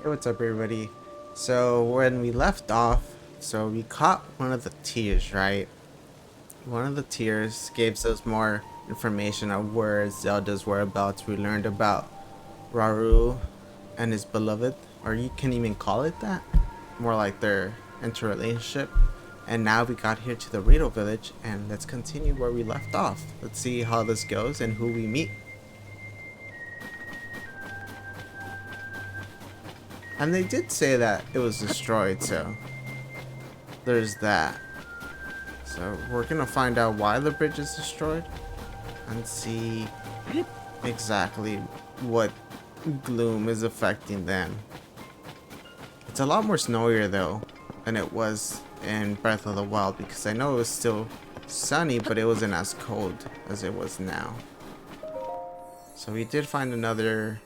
Hey, what's up, everybody? So when we left off, so we caught one of the tiers, right? One of the tiers gave us more information of where Zelda's whereabouts. We learned about Rauru and his beloved, or you can even call it that. More like their interrelationship. And now we got here to the Rito village, and let's continue where we left off. Let's see how this goes and who we meet. And they did say that it was destroyed, so there's that. So we're gonna find out why the bridge is destroyed and see exactly what gloom is affecting them. It's a lot more snowier though than it was in Breath of the Wild, because I know it was still sunny, but it wasn't as cold as it was now. So we did find another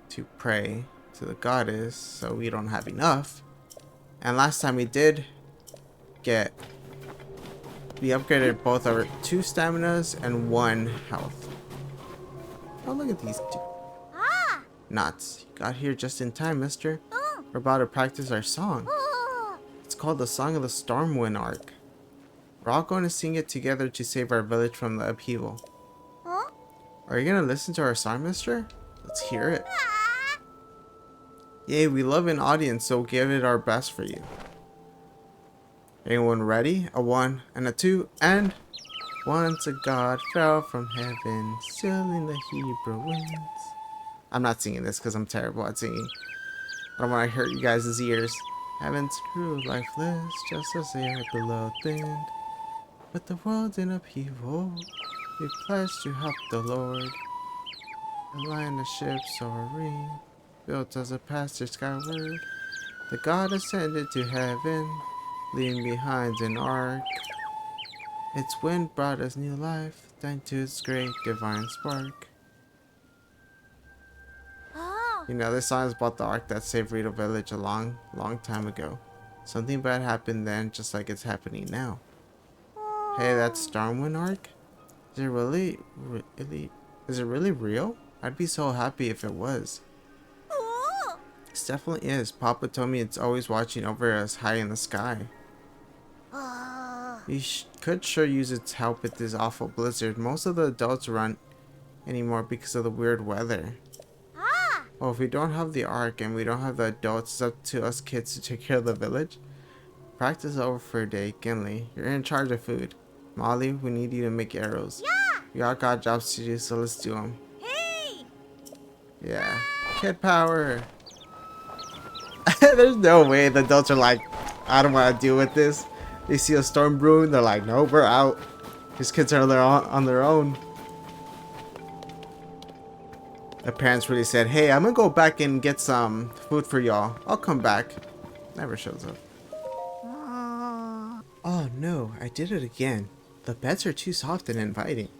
to pray to the goddess, so we don't have enough. And last time we did we upgraded both our 2 staminas and 1 health. Oh, look at these two nuts. You got here just in time, mister. We're about to practice our song. It's called the Song of the Stormwind arc. We're all going to sing it together to save our village from the upheaval. Are you going to listen to our song, mister? Let's hear it. Yay, we love an audience, so give it our best for you. Anyone ready? A 1 and a 2 and... Once a god fell from heaven, sealing the Hebrew winds. I'm not singing this because I'm terrible at singing. I don't want to hurt you guys' ears. Heaven's grew lifeless, just as the air below thinned. With the world in upheaval, we pledge to help the Lord. Align the ship soaring, built as a passage skyward. The god ascended to heaven, leaving behind an ark. Its wind brought us new life, thanks to its great divine spark. You know, this song is about the ark that saved Rito Village a long time ago. Something bad happened then, just like it's happening now. Hey, that Stormwind arc? Is it really real? I'd be so happy if it was. It definitely is. Papa told me it's always watching over us high in the sky. We could sure use its help with this awful blizzard. Most of the adults aren't anymore because of the weird weather. Well, if we don't have the ark and we don't have the adults, it's up to us kids to take care of the village. Practice over for a day. Gimli, you're in charge of food. Molly, we need you to make arrows. We all got jobs to do, so let's do them. Yeah. Kid power. There's no way the adults are like, I don't want to deal with this. They see a storm brewing, they're like, no, we're out. These kids are on their own. The parents really said, hey, I'm gonna go back and get some food for y'all. I'll come back. Never shows up. Oh no, I did it again. The beds are too soft and inviting.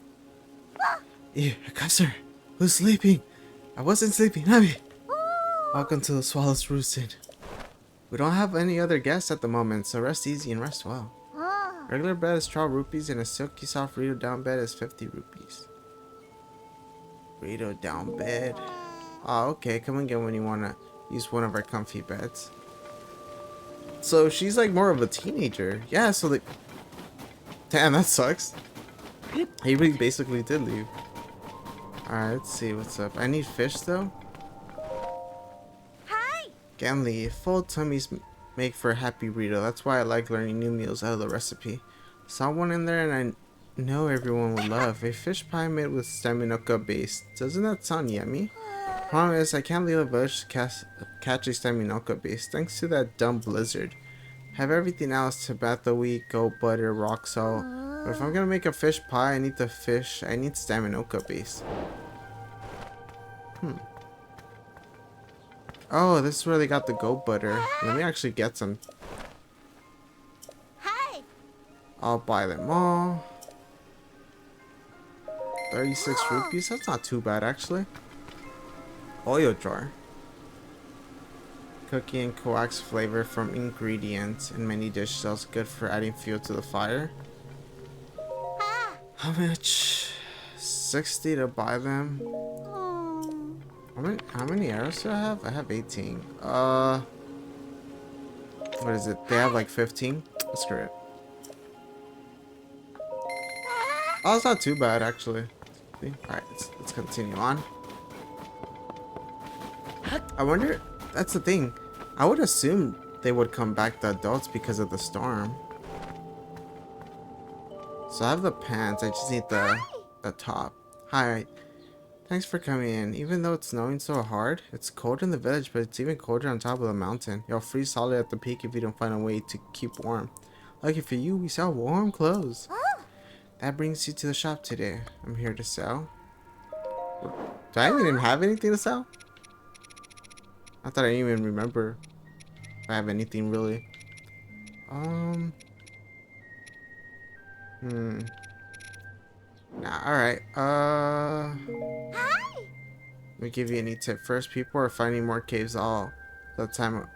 Ew, a cusser. Who's sleeping? I wasn't sleeping, not me. Welcome to the Swallow's Roosted. We don't have any other guests at the moment, so rest easy and rest well. Regular bed is 12 rupees and a silky soft Rito down bed is 50 rupees. Rito down bed. Oh, okay. Come and get when you want to use one of our comfy beds. So she's like more of a teenager. Yeah, so like... Damn, that sucks. He really basically did leave. Alright, let's see what's up. I need fish though. Gimli, full tummies make for a happy Rito. That's why I like learning new meals out of the recipe. Saw one in there and I know everyone would love. A fish pie made with staminoka base. Doesn't that sound yummy? Problem is, I can't leave a village to catch a staminoka base thanks to that dumb blizzard. Have everything else, Tabata wheat, goat butter, rock salt. But if I'm gonna make a fish pie, I need staminoka base. Oh, this is where they got the goat butter. Let me actually get some. I'll buy them all. 36 rupees? That's not too bad, actually. Oil jar. Cookie and coax flavor from ingredients in many dishes. Also good for adding fuel to the fire. How much? 60 to buy them. How many arrows do I have? I have 18. What is it? They have like 15? Screw it. Oh, it's not too bad actually. Alright, let's continue on. I wonder, that's the thing. I would assume they would come back, the adults, because of the storm. So I have the pants, I just need the top. Hi, thanks for coming in. Even though it's snowing so hard, it's cold in the village, but it's even colder on top of the mountain. You'll freeze solid at the peak if you don't find a way to keep warm. Lucky for you, we sell warm clothes. That brings you to the shop today. I'm here to sell. Do I even have anything to sell? I thought I didn't even remember if I have anything really. Nah, alright. Let me give you any tip. First, people are finding more caves all the time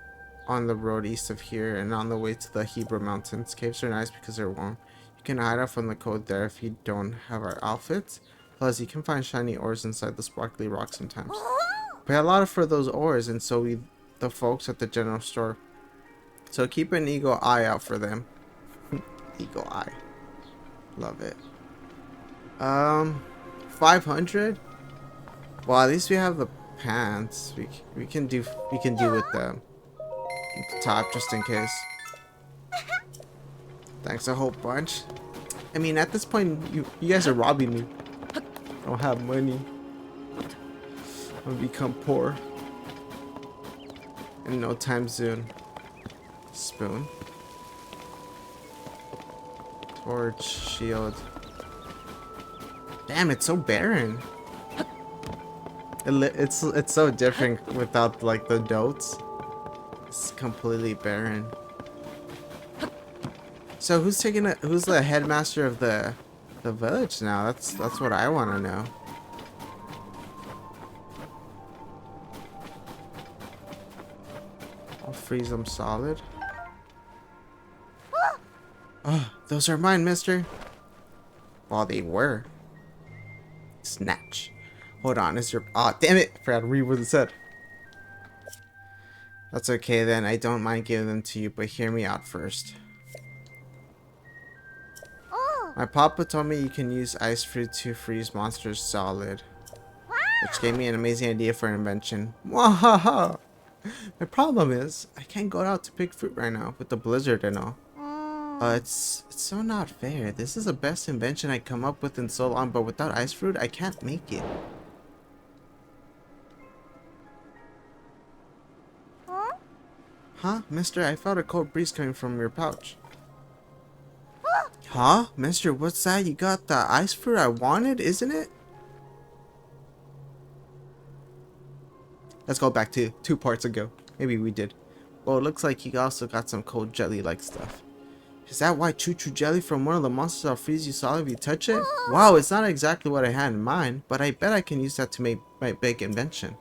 on the road east of here and on the way to the Hebra Mountains. Caves are nice because they're warm. You can hide out from the cold there if you don't have our outfits. Plus, you can find shiny ores inside the sparkly rock sometimes. Pay a lot for those ores, and so we, the folks at the general store. So keep an eagle eye out for them. Eagle eye. Love it. 500? Well, at least we have the pants. We can do with the top just in case. Thanks a whole bunch. I mean, at this point, you guys are robbing me. I don't have money. I'm gonna become poor in no time soon. Spoon. Torch, shield. Damn, it's so barren. It's so different without like the dots. It's completely barren. So who's the headmaster of the village now? That's what I want to know. I'll freeze them solid. Oh, those are mine, mister. Well, they were. Snatch. Hold on, is your... Oh, damn it! I forgot to read what it said. That's okay then, I don't mind giving them to you, but hear me out first. My papa told me you can use ice fruit to freeze monsters solid. Which gave me an amazing idea for an invention. Wahaha! My problem is, I can't go out to pick fruit right now, with the blizzard and all. It's so not fair. This is the best invention I come up with in so long, but without ice fruit, I can't make it. Huh? Mister, I felt a cold breeze coming from your pouch. Huh? Mister, what's that? You got the ice fruit I wanted, isn't it? Let's go back to 2 parts ago. Maybe we did. Well, it looks like you also got some cold jelly-like stuff. Is that white choo-choo jelly from one of the monsters that'll freeze you solid if you touch it? Wow, it's not exactly what I had in mind, but I bet I can use that to make my big invention.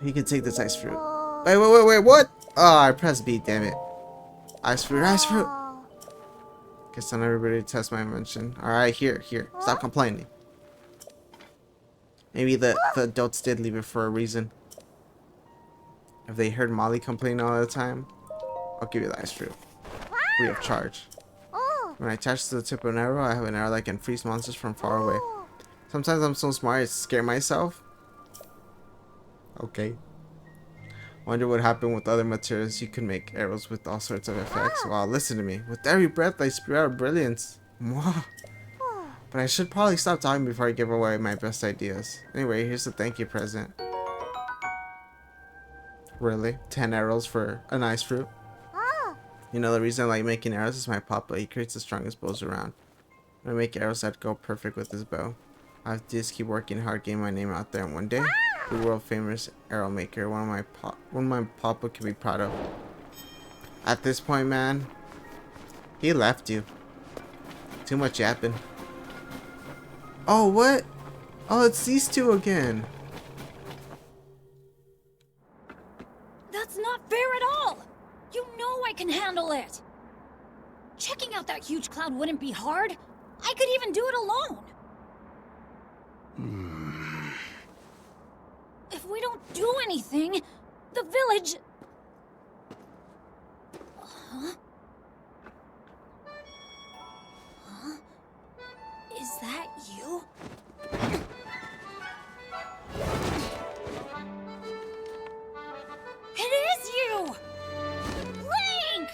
You can take this ice fruit. Wait, what? Oh, I pressed B, damn it. Ice fruit. Guess not everybody test my invention. Alright, here. Stop complaining. Maybe the adults did leave it for a reason. If they heard Molly complain all the time, I'll give you the ice fruit. Free of charge. When I attach to the tip of an arrow, I have an arrow that can freeze monsters from far away. Sometimes I'm so smart I scare myself. Okay. Wonder what happened with other materials. You can make arrows with all sorts of effects. Wow, listen to me. With every breath I spew out brilliance. Mwah. But I should probably stop talking before I give away my best ideas. Anyway, here's a thank you present. Really? 10 arrows for an ice fruit? You know, the reason I like making arrows is my papa. He creates the strongest bows around. I make arrows that go perfect with his bow. I have to just keep working hard, getting my name out there, and one day, the world famous arrow maker, one my papa can be proud of. At this point, man, he left you. Too much yapping. Oh, what? Oh, it's these two again. That's not fair at all! You know I can handle it! Checking out that huge cloud wouldn't be hard. I could even do it alone. do anything. The village... Huh? Huh? Is that you? It is you! Link!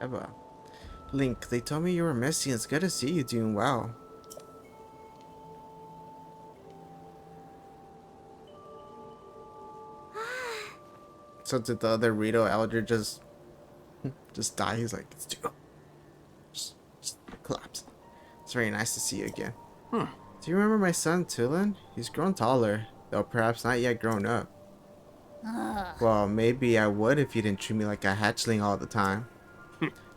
Eva. Link, they told me you were missing. It's good to see you doing well. So did the other Rito elder just die? He's like, it's too. Just collapse. It's very nice to see you again. Do you remember my son, Tulin? He's grown taller, though perhaps not yet grown up. Well, maybe I would if you didn't treat me like a hatchling all the time.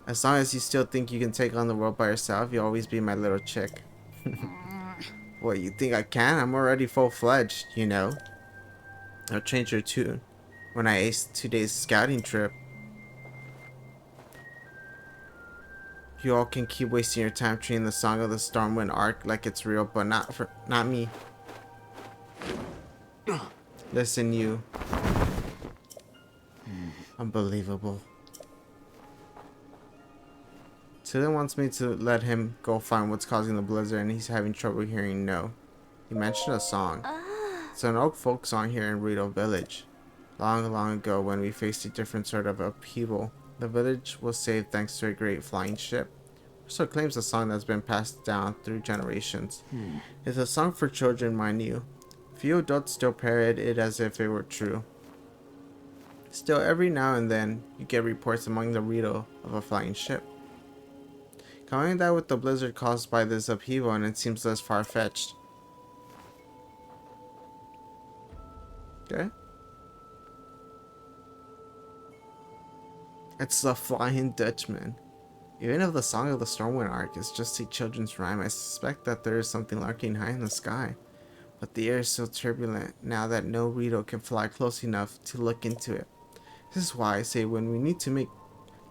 As long as you still think you can take on the world by yourself, you'll always be my little chick. What, you think I can? I'm already full-fledged, you know. I'll change your tune when I ace 2 days scouting trip. You all can keep wasting your time treating the Song of the Stormwind arc like it's real, but not me. Listen, you. Unbelievable. Tulin wants me to let him go find what's causing the blizzard, and he's having trouble hearing no. He mentioned a song. It's an old folk song here in Rito Village. Long, long ago, when we faced a different sort of upheaval, the village was saved thanks to a great flying ship. So claims a song that's been passed down through generations. It's a song for children, mind you. Few adults still parrot it as if it were true. Still, every now and then, you get reports among the Rito of a flying ship. Combining that with the blizzard caused by this upheaval, and it seems less far-fetched. Okay. It's the Flying Dutchman. Even if the Song of the Stormwind arc is just a children's rhyme, I suspect that there is something lurking high in the sky. But the air is so turbulent now that no Rito can fly close enough to look into it. This is why I say when we need to make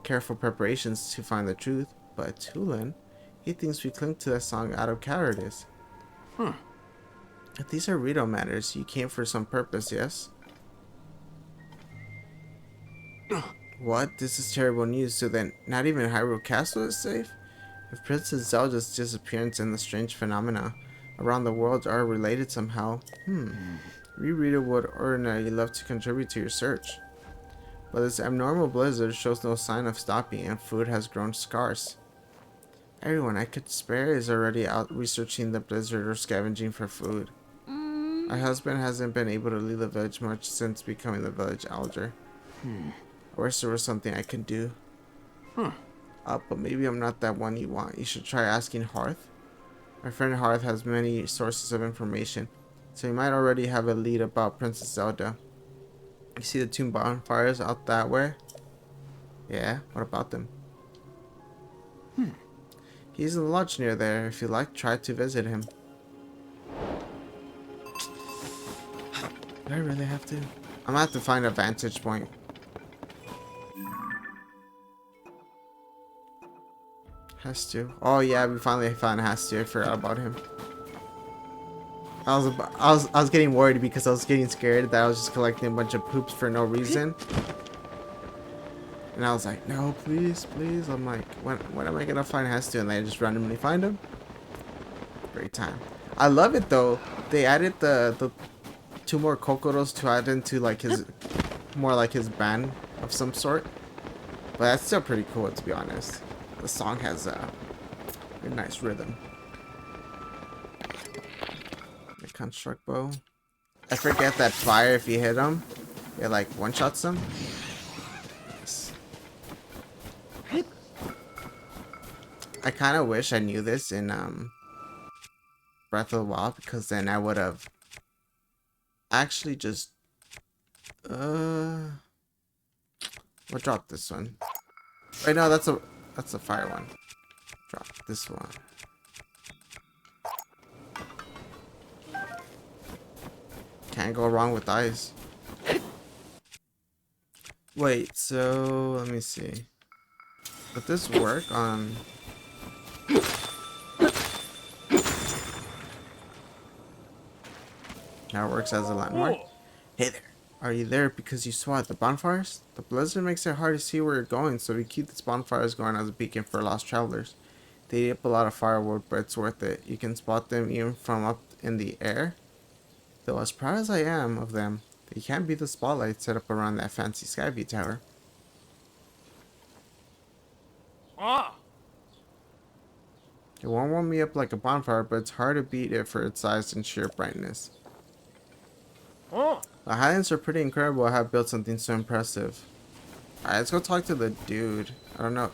careful preparations to find the truth. But Tulin, he thinks we cling to that song out of cowardice. If these are Rito matters, you came for some purpose, yes? What? This is terrible news. So then, not even Hyrule Castle is safe? If Princess Zelda's disappearance and the strange phenomena around the world are related somehow, we Rito would ordinarily love to contribute to your search. But this abnormal blizzard shows no sign of stopping, and food has grown scarce. Everyone I could spare is already out researching the blizzard or scavenging for food. My husband hasn't been able to leave the village much since becoming the village elder. I wish there was something I could do. But maybe I'm not that one you want. You should try asking Hearth. My friend Hearth has many sources of information, so he might already have a lead about Princess Zelda. You see the two bonfires out that way? Yeah, what about them? He's in the lodge near there. If you like, try to visit him. Do I really have to? I'm gonna have to find a vantage point. Has to. Oh yeah, we finally found Has to. I forgot about him. I was getting worried because I was getting scared that I was just collecting a bunch of poops for no reason. And I was like, no, please, please. I'm like, when am I gonna find Has to? And I just randomly find him. Great time. I love it though. They added the 2 more Kokoros to add into like his more like his band of some sort. But that's still pretty cool, to be honest. The song has a nice rhythm. The construct bow. I forget that fire, if you hit them, it like one-shots them. Yes. I kind of wish I knew this in Breath of the Wild, because then I would have actually just we'll drop this one. Wait, no, that's a fire one. Drop this one. Can't go wrong with ice. Wait, so let me see. Would this work on... Now it works as a landmark. Hey there. Are you there because you saw at the bonfires? The blizzard makes it hard to see where you're going, so we keep these bonfires going as a beacon for lost travelers. They eat up a lot of firewood, but it's worth it. You can spot them even from up in the air. Though as proud as I am of them, they can't beat the spotlight set up around that fancy Skyview tower. It won't warm me up like a bonfire, but it's hard to beat it for its size and sheer brightness. The Highlands are pretty incredible to have built something so impressive. Alright, let's go talk to the dude. I don't know.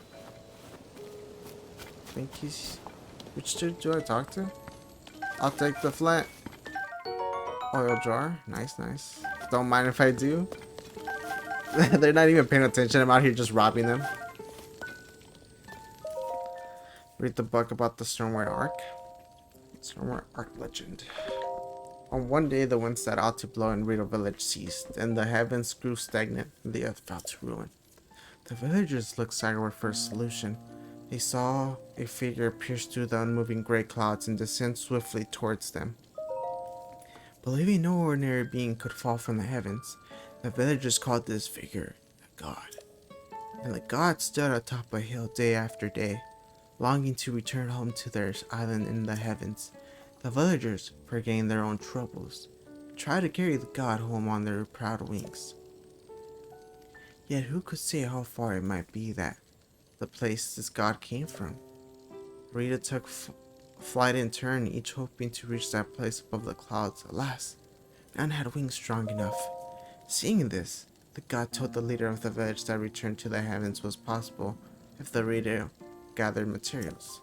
I think he's... Which dude do I talk to? I'll take the flint. Oil jar. Nice, nice. Don't mind if I do. They're not even paying attention. I'm out here just robbing them. Read the book about the Stormward Arc. Stormward Arc legend. On one day, the wind set out to blow and Rito village ceased, and the heavens grew stagnant, and the earth fell to ruin. The villagers looked skyward for a solution. They saw a figure pierce through the unmoving gray clouds and descend swiftly towards them. Believing no ordinary being could fall from the heavens, the villagers called this figure a god. And the god stood atop a hill day after day, longing to return home to their island in the heavens. The villagers, forgetting their own troubles, tried to carry the god home on their proud wings. Yet who could say how far it might be that the place this god came from? Rita took flight in turn, each hoping to reach that place above the clouds. Alas, none had wings strong enough. Seeing this, the god told the leader of the village that return to the heavens was possible if the Rita gathered materials.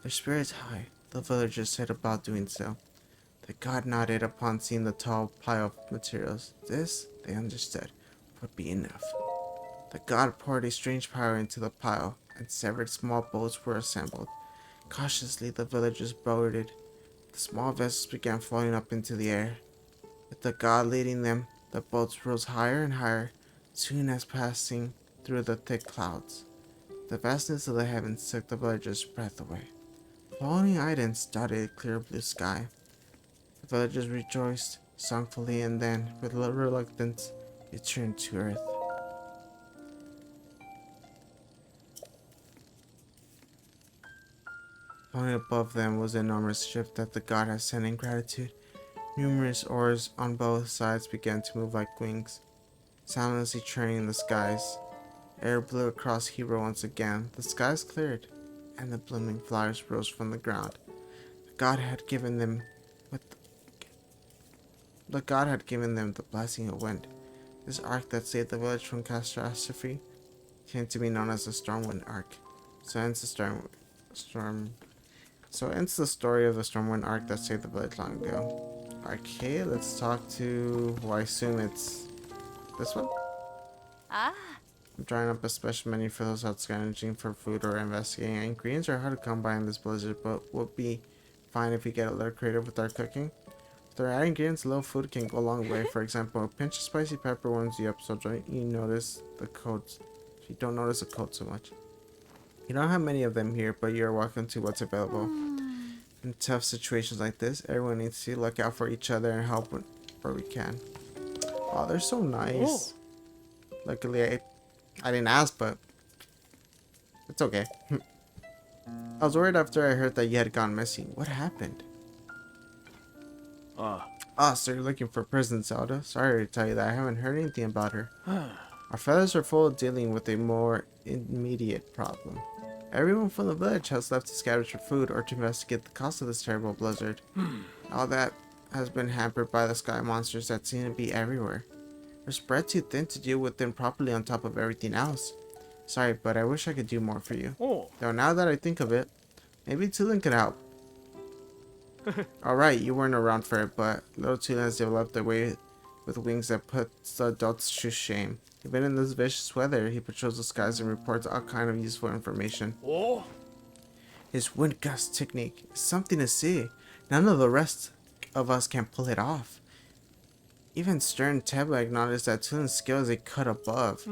Their spirits high, the villagers set about doing so. The god nodded upon seeing the tall pile of materials. This, they understood, would be enough. The god poured a strange power into the pile, and severed small boats were assembled. Cautiously, the villagers boarded. The small vessels began floating up into the air. With the god leading them, the boats rose higher and higher, soon as passing through the thick clouds. The vastness of the heavens took the villagers' breath away. Floating islands dotted a clear blue sky. The villagers rejoiced songfully and then, with little reluctance, returned to earth. Floating above them was an enormous ship that the god had sent in gratitude. Numerous oars on both sides began to move like wings, soundlessly churning in the skies. Air blew across Hyrule once again. The skies cleared, and the blooming flowers rose from the ground. The god had given them the blessing of wind. This arc that saved the village from catastrophe came to be known as the Stormwind Arc. So ends the story of the Stormwind Arc that saved the village long ago. Okay, let's talk to, well, I assume it's this one? Ah. I'm drawing up a special menu for those out scavenging for food or investigating. Ingredients are hard to come by in this blizzard, but would be fine if we get a little creative with our cooking. With the right ingredients, a little food can go a long way. For example, a pinch of spicy pepper warms you up, so you notice the coats. You don't notice the coat so much. You don't have many of them here, but you're welcome to what's available. In tough situations like this, everyone needs to look out for each other and help where we can. Oh, they're so nice. Luckily, I didn't ask, but it's okay. I was worried after I heard that you had gone missing. What happened? So you're looking for prison, Zelda. Sorry to tell you that I haven't heard anything about her. Our feathers are full of dealing with a more immediate problem. Everyone from the village has left to scavenge for food or to investigate the cause of this terrible blizzard. All that has been hampered by the sky monsters that seem to be everywhere. We're spread too thin to deal with them properly on top of everything else. Sorry, but I wish I could do more for you. Though now that I think of it, maybe Tulin could help. Alright, you weren't around for it, but little Tulin has developed a way with wings that puts the adults to shame. Even in this vicious weather, he patrols the skies and reports all kind of useful information. His wind gust technique is something to see. None of the rest of us can pull it off. Even stern Teba acknowledged that Tulin's skill is a cut above.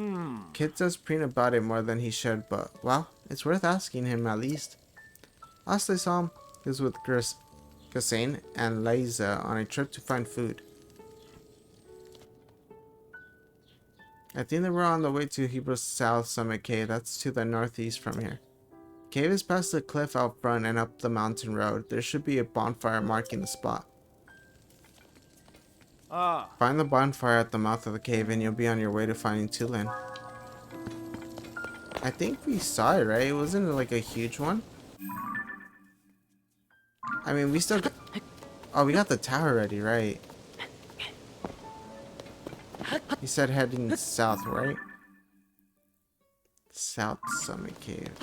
Kid does preen about it more than he should, but, well, it's worth asking him at least. Last I saw him, he was with Gassane and Liza on a trip to find food. I think they were on the way to Hebrews South Summit Cave. That's to the northeast from here. Cave is past the cliff out front and up the mountain road. There should be a bonfire marking the spot. Find the bonfire at the mouth of the cave and you'll be on your way to finding Tulin. I think we saw it, right? Wasn't it like a huge one? I mean, we still got... Oh, we got the tower ready, right? You said heading south, right? South Summit Cave.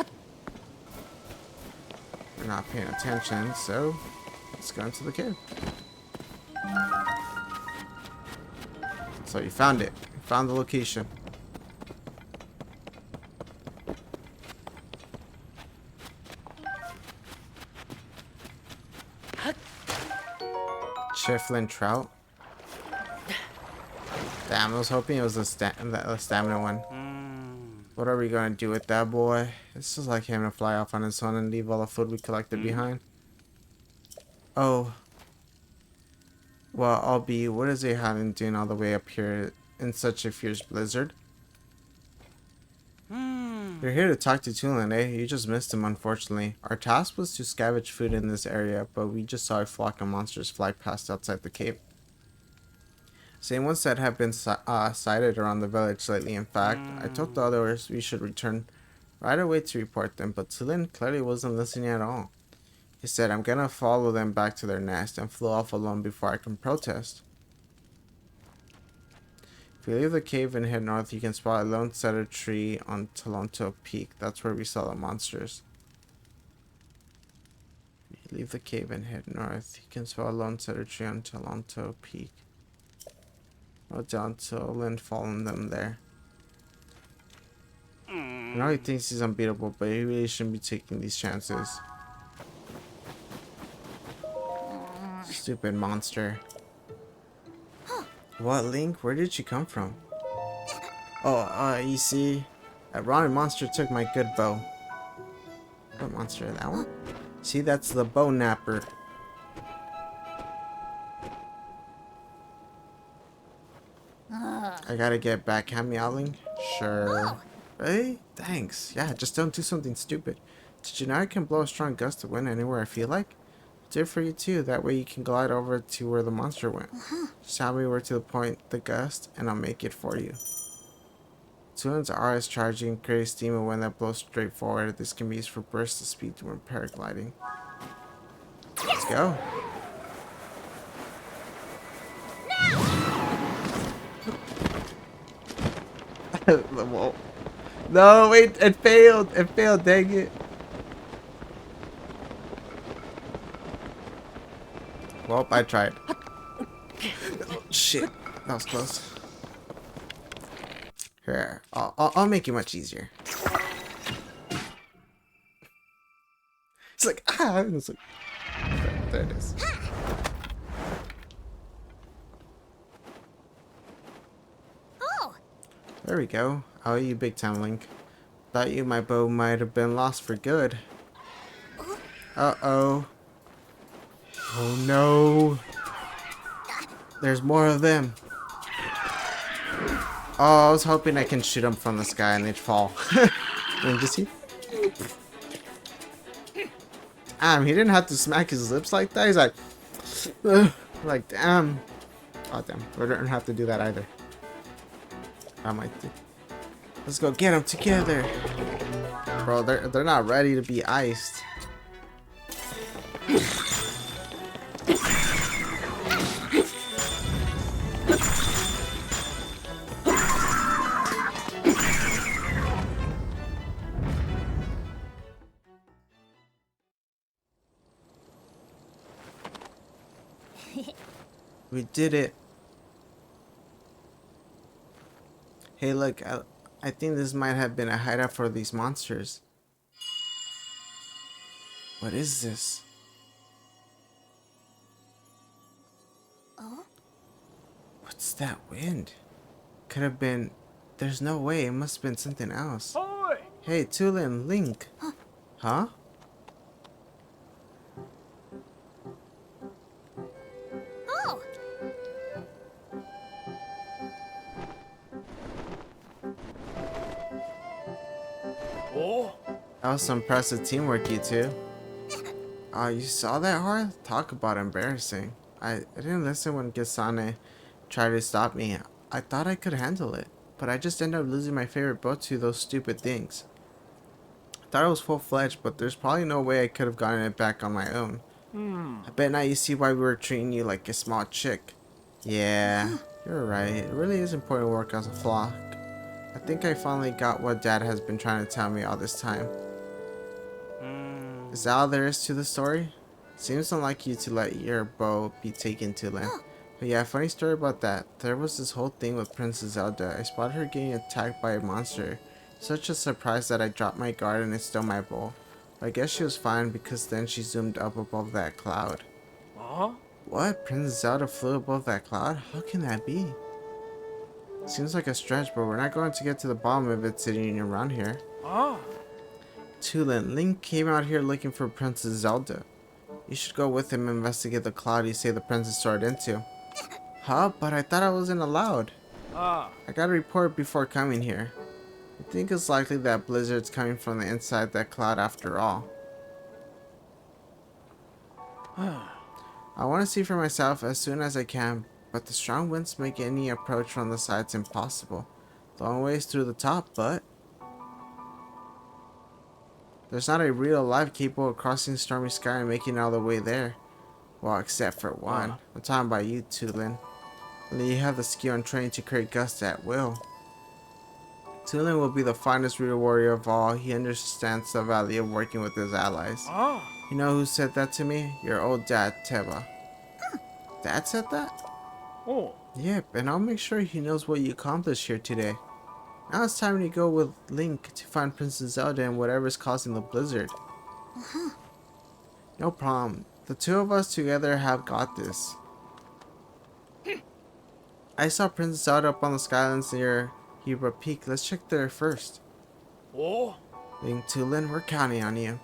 We're not paying attention, so let's go into the cave. So you found it. You found the location. Chifflin trout. Damn, I was hoping it was the stamina one. What are we gonna do with that boy? This is like him to fly off on his own and leave all the food we collected behind. Oh. Well, I'll be. What is he having doing all the way up here in such a fierce blizzard? You're here to talk to Tulin, eh? You just missed him, unfortunately. Our task was to scavenge food in this area, but we just saw a flock of monsters fly past outside the cave. Same ones that have been sighted around the village lately. In fact, I told the others we should return right away to report them, but Tulin clearly wasn't listening at all. He said, I'm gonna follow them back to their nest, and flew off alone before I can protest. If you leave the cave and head north, you can spot a lone cedar tree on Tolonto Peak. That's where we saw the monsters. If you leave the cave and head north, you can spot a lone cedar tree on Tolonto Peak. Oh, down Tulin following them there. I know he thinks he's unbeatable, but he really shouldn't be taking these chances. Stupid monster. What, Link? Where did you come from? Oh, you see, that Ronnie monster took my good bow. What monster? That one? See, that's the bow napper. I gotta get back. Hand me out, Link? Sure. Hey, thanks. Yeah, just don't do something stupid. Did you know I can blow a strong gust of wind anywhere I feel like? Do it for you too. That way you can glide over to where the monster went. Just tell me where to point the gust, and I'll make it for you. Tulin's aura is charging, creating steam of wind that blows straight forward. This can be used for bursts of speed when paragliding. Let's go. Whoa. No, wait, it failed. It failed, dang it. Well, I tried. Oh, shit, that was close. Here, I'll make it much easier. It's like, it's like, there it is. Oh, There we go. Oh, you big time, Link. Thought you, my bow might have been lost for good. Uh-oh. Oh no. There's more of them. Oh, I was hoping I can shoot them from the sky and they'd fall. And you see? Damn, he didn't have to smack his lips like that. He's like, ugh. Like, damn. Oh, damn. We don't have to do that either. I might do. Let's go get them together. Bro, they're not ready to be iced. We did it. Hey, look, I think this might have been a hideout for these monsters. What is this? oh, What's that wind? Could have been... There's no way. It must have been something else. Oi! Hey, Tulin, Link. Huh? Oh! Oh! That was some impressive teamwork, you two. Oh, you saw that, Har? Talk about embarrassing. I didn't listen when Gisane tried to stop me. I thought I could handle it, but I just ended up losing my favorite boat to those stupid things. I thought it was full-fledged, but there's probably no way I could have gotten it back on my own. I bet now you see why we were treating you like a small chick. Yeah, you're right. It really is important to work as a flock. I think I finally got what Dad has been trying to tell me all this time. Is that all there is to the story? Seems unlike you to let your bow be taken to land. But yeah, funny story about that. There was this whole thing with Princess Zelda. I spotted her getting attacked by a monster. Such a surprise that I dropped my guard and it stole my bow. But I guess she was fine because then she zoomed up above that cloud. Huh? What? Princess Zelda flew above that cloud? How can that be? Seems like a stretch, but we're not going to get to the bottom of it sitting around here. Ah! Tulin, Link came out here looking for Princess Zelda. You should go with him and investigate the cloud you say the princess soared into. Huh? But I thought I wasn't allowed. Ah! I got a report before coming here. I think it's likely that blizzard's coming from the inside that cloud after all. I want to see for myself as soon as I can, but the strong winds make any approach from the sides impossible. The only way is through the top, but... There's not a real life capable of crossing stormy sky and making it all the way there. Well, except for one. I'm talking about you, Tulin. Only you have the skill and training to create gusts at will. Tulin will be the finest real warrior of all. He understands the value of working with his allies. Ah! You know who said that to me? Your old dad, Teba. Dad said that? Oh! Yep, and I'll make sure he knows what you accomplished here today. Now it's time to go with Link to find Princess Zelda and whatever's causing the blizzard. No problem. The two of us together have got this. I saw Princess Zelda up on the skylands near Hyrule Peak. Let's check there first. Oh! Link, Tulin, we're counting on you.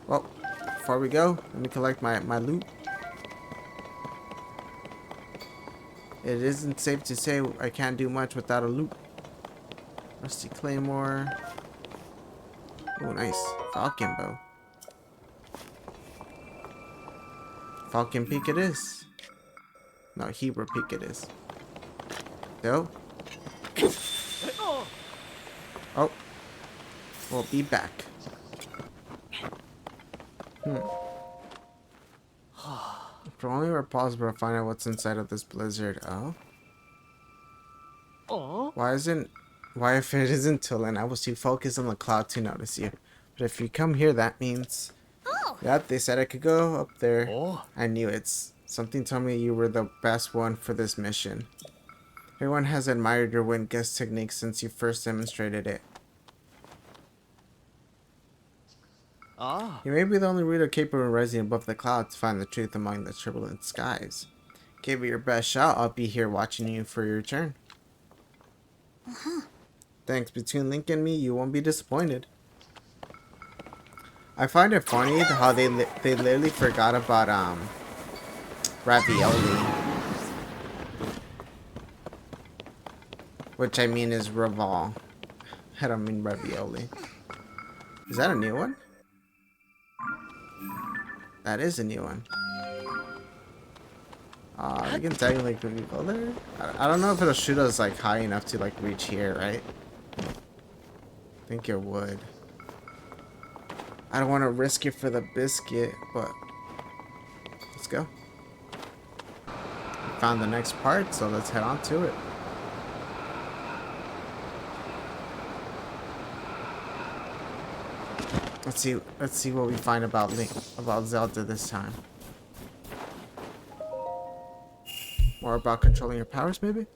Well, before we go, let me collect my loot. It isn't safe to say I can't do much without a loot. Rusty Claymore. Oh, nice. Falcon Bow. Falcon Peak it is. No, Hyrule Peak it is. Go. Oh. We'll be back. If only we're possible to find out what's inside of this blizzard. Oh? Oh! Why if it isn't Tulin, I was too focused on the cloud to notice you. But if you come here, that means... Oh! Yep, they said I could go up there. Oh! I knew it. Something told me you were the best one for this mission. Everyone has admired your wind gust technique since you first demonstrated it. Ah! You may be the only reader capable of rising above the clouds to find the truth among the turbulent skies. Give it your best shot. I'll be here watching you for your return. Thanks. Between Link and me, you won't be disappointed. I find it funny how they literally forgot about ravioli, which I mean is Raval. I don't mean ravioli. Is that a new one? That is a new one. You can technically go there. I don't know if it'll shoot us like high enough to like reach here, right? I think it would. I don't want to risk it for the biscuit, but let's go. We found the next part, so let's head on to it. Let's see what we find about Zelda this time. More about controlling your powers, maybe?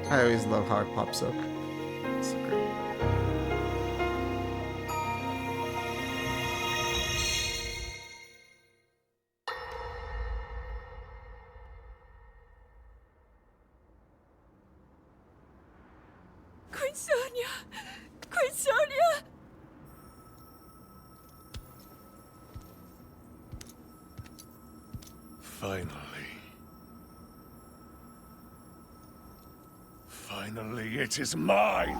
I always love how it pops up. It's so great. Queen Sonia! Queen Sonia! Finally. Finally, it is mine!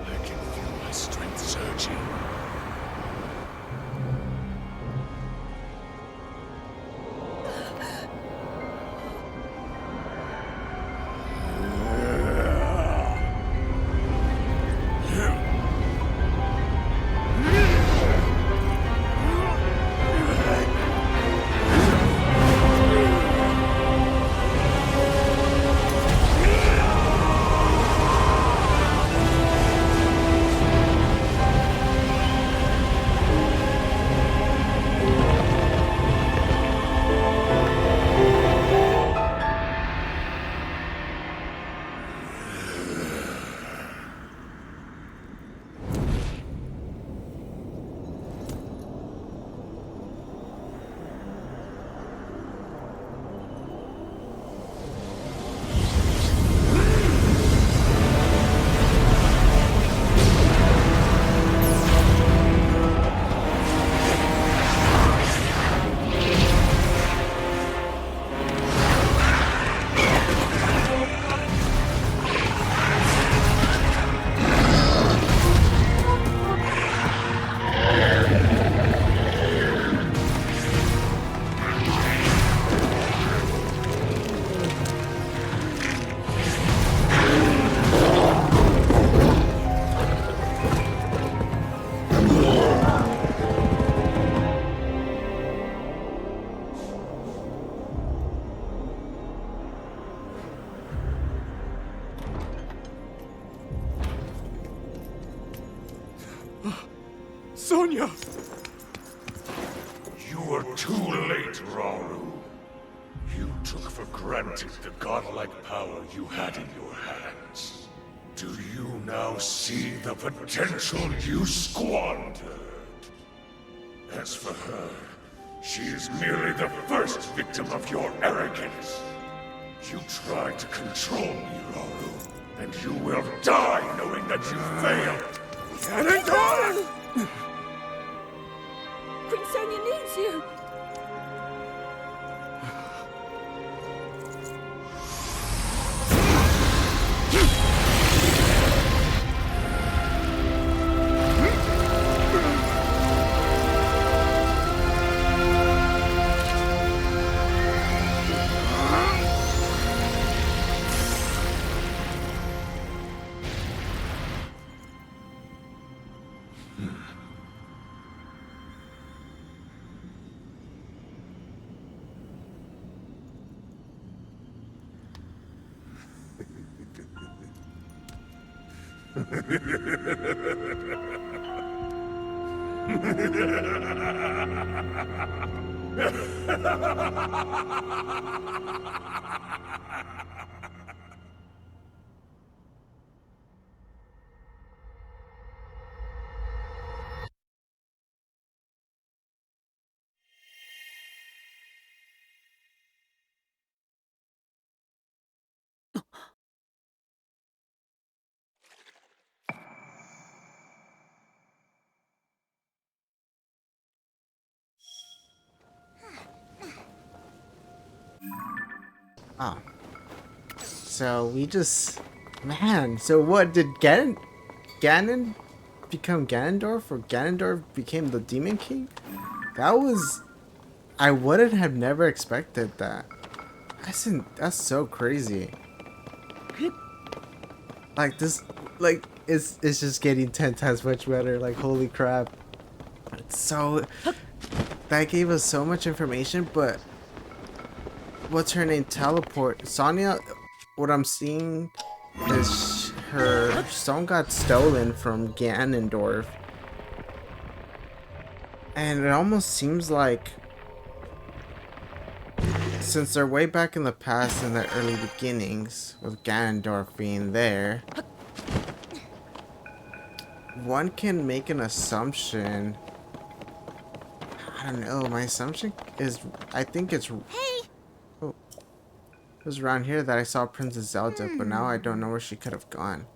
I can feel my strength surging. Sonia! You were too late, Rauru. You took for granted the godlike power you had in your hands. Do you now see the potential you squandered? As for her, she is merely the first victim of your arrogance. You tried to control me, Rauru, and you will die knowing that you failed. Ganondorf! Queen Sonia needs you! Oh. So we just... Man, so what, did Ganon become Ganondorf? Or Ganondorf became the Demon King? That was... I wouldn't have never expected that. That's so crazy. Like this, like it's just getting 10 times much better. Like holy crap! It's so that gave us so much information, but what's her name? Teleport Sonya. What I'm seeing is her stone got stolen from Ganondorf, and it almost seems like since they're way back in the past in the early beginnings with Ganondorf being there, one can make an assumption. I don't know. My assumption is I think it's Hey! oh, it was around here that I saw Princess Zelda, but now I don't know where she could have gone.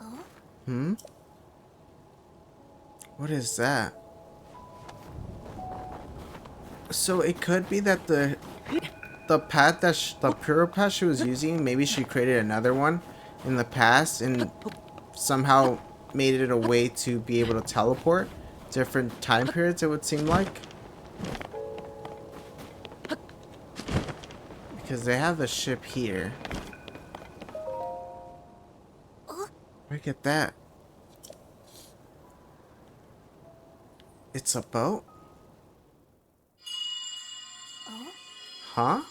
Oh? Hmm? What is that? So it could be that the path that the pure path she was using, maybe she created another one in the past and somehow made it a way to be able to teleport different time periods, it would seem like. Because they have the ship here. Look at that. It's a boat? Oh? Huh?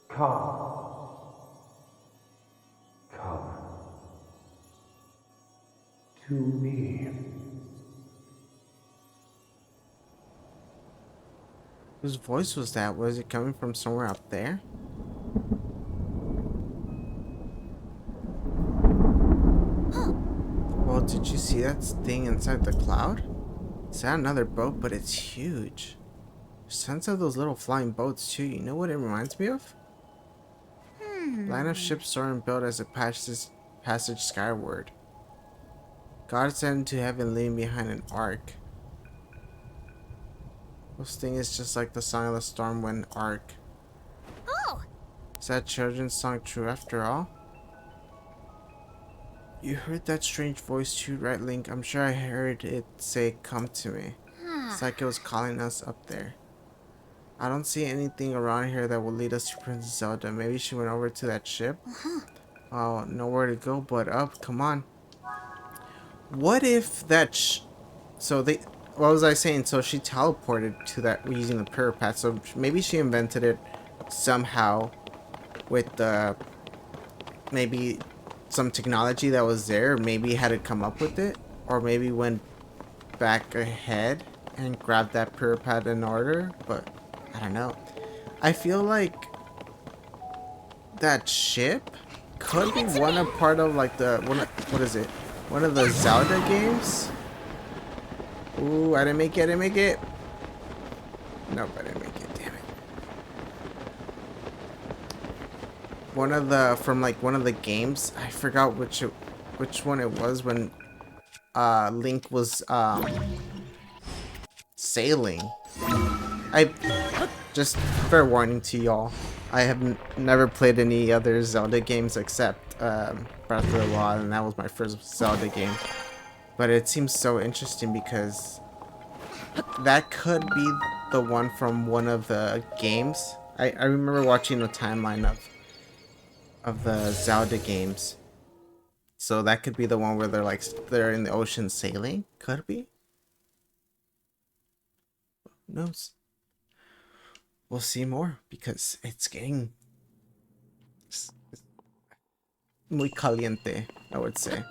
Come. Come. To me. Whose voice was that? Was it coming from somewhere up there? Well, did you see that thing inside the cloud? It's not another boat, but it's huge. Sense of those little flying boats too. You know what it reminds me of? Line of ships soaring built as it passage skyward. God ascended to heaven, leaving behind an ark. This thing is just like the song of the Stormwind ark. Oh! Is that children's song true after all? You heard that strange voice too, right, Link? I'm sure I heard it say, "Come to me." It's like it was calling us up there. I don't see anything around here that will lead us to Princess Zelda. Maybe she went over to that ship. Oh, nowhere to go but up. Come on. What if that so they what was I saying? So she teleported to that using the prayer path. So maybe she invented it somehow with the maybe some technology that was there. Maybe had to come up with it, or maybe went back ahead and grabbed that prayer pad in order. But I don't know. I feel like that ship could be a part of like what is it? One of the Zelda games. Ooh, I didn't make it. I didn't make it. Nope, I didn't make it. Damn it. One of the one of the games. I forgot which one it was when Link was sailing. I just fair warning to y'all. I have never played any other Zelda games except Breath of the Wild, and that was my first Zelda game. But it seems so interesting because that could be the one from one of the games. I remember watching a timeline of the Zelda games. So that could be the one where they're in the ocean sailing. Could be. Who knows? We'll see more because it's getting muy caliente, I would say.